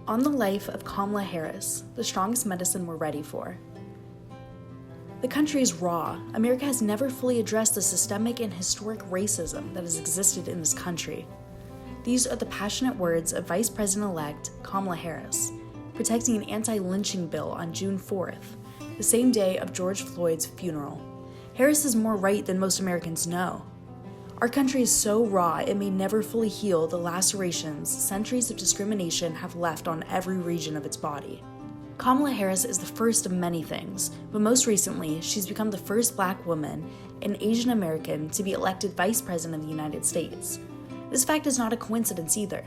On the life of Kamala Harris, the strongest medicine we're ready for. The country is raw. America has never fully addressed the systemic and historic racism that has existed in this country. These are the passionate words of Vice President-elect Kamala Harris, protecting an anti-lynching bill on June 4th, the same day of George Floyd's funeral. Harris is more right than most Americans know. Our country is so raw it may never fully heal the lacerations centuries of discrimination have left on every region of its body. Kamala Harris is the first of many things, but most recently, she's become the first Black woman and Asian American to be elected Vice President of the United States. This fact is not a coincidence either.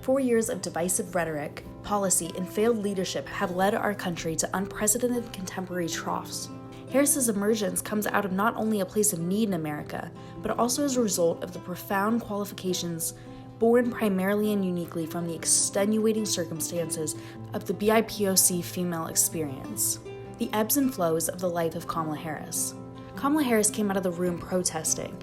4 years of divisive rhetoric, policy, and failed leadership have led our country to unprecedented contemporary troughs. Harris's emergence comes out of not only a place of need in America, but also as a result of the profound qualifications born primarily and uniquely from the extenuating circumstances of the BIPOC female experience. The ebbs and flows of the life of Kamala Harris. Kamala Harris came out of the room protesting.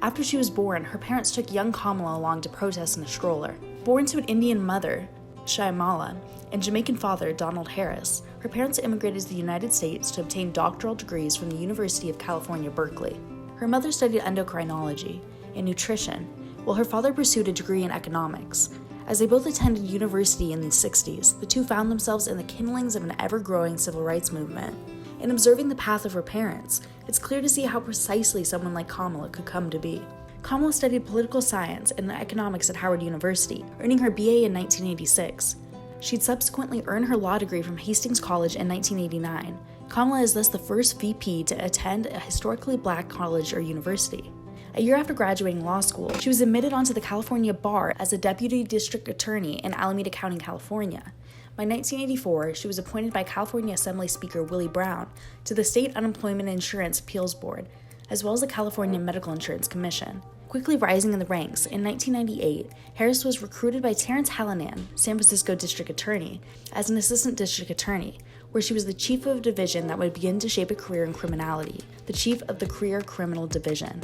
After she was born, her parents took young Kamala along to protest in a stroller. Born to an Indian mother, Shyamala, and Jamaican father, Donald Harris, her parents immigrated to the United States to obtain doctoral degrees from the University of California, Berkeley. Her mother studied endocrinology and nutrition, while her father pursued a degree in economics. As they both attended university in the 60s, the two found themselves in the kindlings of an ever-growing civil rights movement. In observing the path of her parents, it's clear to see how precisely someone like Kamala could come to be. Kamala studied political science and economics at Howard University, earning her BA in 1986. She'd subsequently earned her law degree from Hastings College in 1989. Kamala is thus the first VP to attend a historically Black college or university. A year after graduating law school, she was admitted onto the California bar as a deputy district attorney in Alameda County, California. By 1984, she was appointed by California Assembly Speaker Willie Brown to the State Unemployment Insurance Appeals Board, as well as the California Medical Insurance Commission. Quickly rising in the ranks, in 1998, Harris was recruited by Terrence Hallinan, San Francisco District Attorney, as an assistant district attorney, where she was the chief of a division that would begin to shape a career in criminality, the chief of the Career Criminal Division.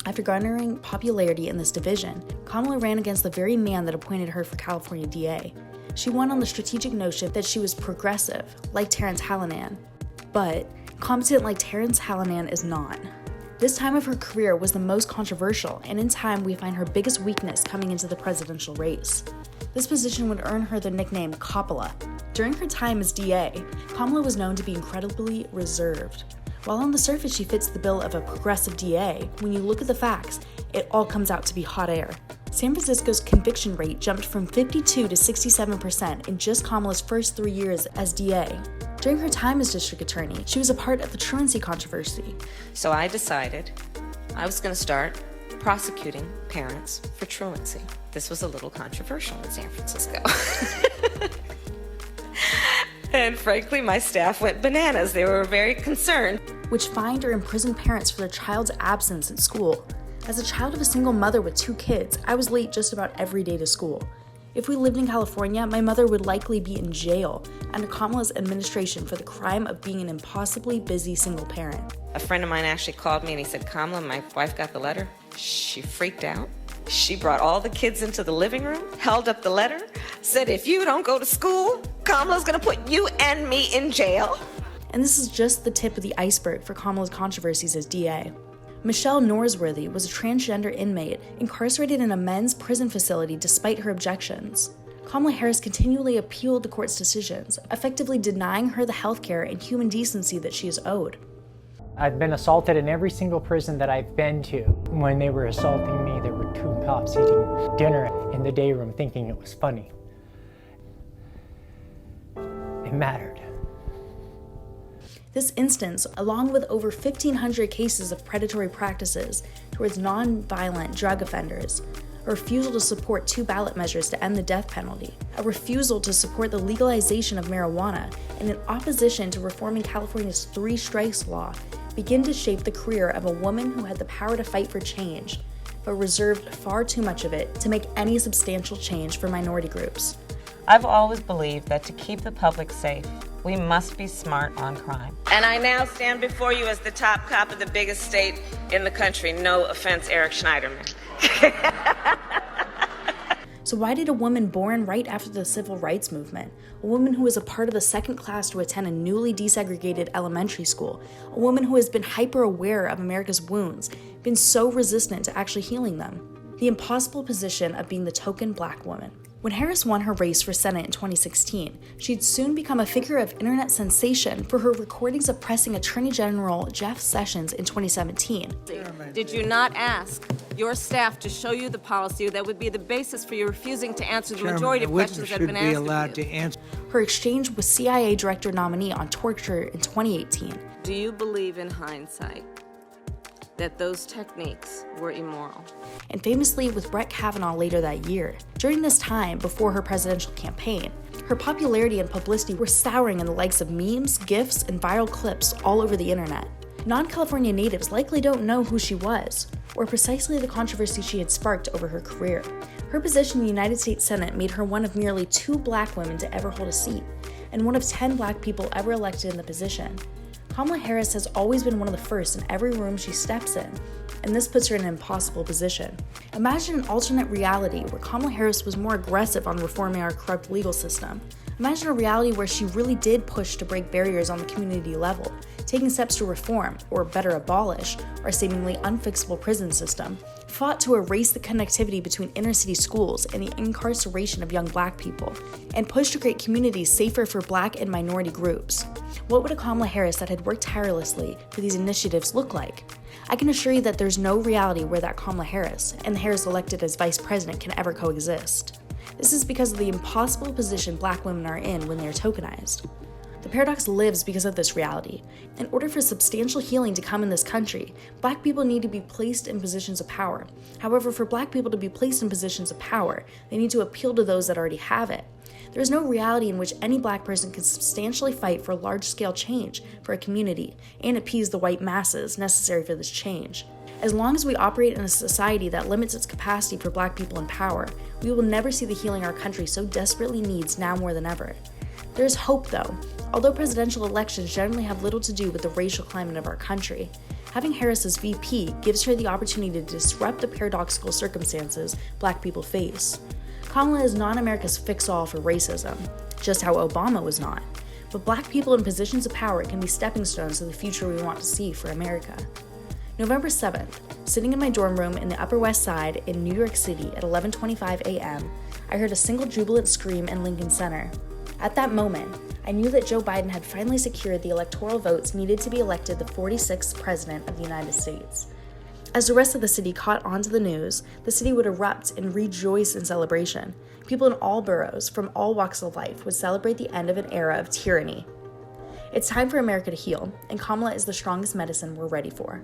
After garnering popularity in this division, Kamala ran against the very man that appointed her for California DA. She won on the strategic notion that she was progressive, like Terrence Hallinan, but competent like Terrence Hallinan is not. This time of her career was the most controversial, and in time we find her biggest weakness coming into the presidential race. This position would earn her the nickname Coppola. During her time as DA, Kamala was known to be incredibly reserved. While on the surface she fits the bill of a progressive DA, when you look at the facts, it all comes out to be hot air. San Francisco's conviction rate jumped from 52 to 67% in just Kamala's first 3 years as DA. During her time as district attorney, she was a part of the truancy controversy. So I decided I was going to start prosecuting parents for truancy. This was a little controversial in San Francisco. And frankly, my staff went bananas. They were very concerned. Which fined or imprisoned parents for their child's absence at school. As a child of a single mother with 2 kids, I was late just about every day to school. If we lived in California, my mother would likely be in jail under Kamala's administration for the crime of being an impossibly busy single parent. A friend of mine actually called me and he said, Kamala, my wife got the letter. She freaked out. She brought all the kids into the living room, held up the letter, said, if you don't go to school, Kamala's gonna put you and me in jail. And this is just the tip of the iceberg for Kamala's controversies as DA. Michelle Norsworthy was a transgender inmate incarcerated in a men's prison facility despite her objections. Kamala Harris continually appealed the court's decisions, effectively denying her the healthcare and human decency that she is owed. I've been assaulted in every single prison that I've been to. When they were assaulting me, there were 2 cops eating dinner in the day room thinking it was funny. It mattered. This instance, along with over 1,500 cases of predatory practices towards non-violent drug offenders, a refusal to support 2 ballot measures to end the death penalty, a refusal to support the legalization of marijuana, and an opposition to reforming California's 3 strikes law, begin to shape the career of a woman who had the power to fight for change, but reserved far too much of it to make any substantial change for minority groups. I've always believed that to keep the public safe, we must be smart on crime. And I now stand before you as the top cop of the biggest state in the country. No offense, Eric Schneiderman. So why did a woman born right after the Civil Rights Movement, a woman who was a part of the second class to attend a newly desegregated elementary school, a woman who has been hyper-aware of America's wounds, been so resistant to actually healing them? The impossible position of being the token black woman. When Harris won her race for Senate in 2016, she'd soon become a figure of internet sensation for her recordings of pressing Attorney General Jeff Sessions in 2017. Did you not ask your staff to show you the policy that would be the basis for you refusing to answer the majority of questions that have been asked of you? Her exchange with CIA Director nominee on torture in 2018. Do you believe in hindsight that those techniques were immoral? And famously with Brett Kavanaugh later that year. During this time, before her presidential campaign, her popularity and publicity were souring in the likes of memes, GIFs, and viral clips all over the internet. Non-California natives likely don't know who she was, or precisely the controversy she had sparked over her career. Her position in the United States Senate made her one of merely 2 black women to ever hold a seat, and one of 10 black people ever elected in the position. Kamala Harris has always been one of the first in every room she steps in, and this puts her in an impossible position. Imagine an alternate reality where Kamala Harris was more aggressive on reforming our corrupt legal system. Imagine a reality where she really did push to break barriers on the community level, taking steps to reform, or better abolish, our seemingly unfixable prison system, fought to erase the connectivity between inner-city schools and the incarceration of young black people, and pushed to create communities safer for black and minority groups. What would a Kamala Harris that had worked tirelessly for these initiatives look like? I can assure you that there's no reality where that Kamala Harris and the Harris elected as vice president can ever coexist. This is because of the impossible position black women are in when they are tokenized. The paradox lives because of this reality. In order for substantial healing to come in this country, black people need to be placed in positions of power. However, for black people to be placed in positions of power, they need to appeal to those that already have it. There is no reality in which any black person can substantially fight for large-scale change for a community and appease the white masses necessary for this change. As long as we operate in a society that limits its capacity for black people in power, we will never see the healing our country so desperately needs now more than ever. There is hope, though. Although presidential elections generally have little to do with the racial climate of our country, having Harris as VP gives her the opportunity to disrupt the paradoxical circumstances black people face. Kamala is not America's fix-all for racism, just how Obama was not. But black people in positions of power can be stepping stones to the future we want to see for America. November 7th, sitting in my dorm room in the Upper West Side in New York City at 11:25 a.m., I heard a single jubilant scream in Lincoln Center. At that moment, I knew that Joe Biden had finally secured the electoral votes needed to be elected the 46th President of the United States. As the rest of the city caught on to the news, the city would erupt and rejoice in celebration. People in all boroughs, from all walks of life, would celebrate the end of an era of tyranny. It's time for America to heal, and Kamala is the strongest medicine we're ready for.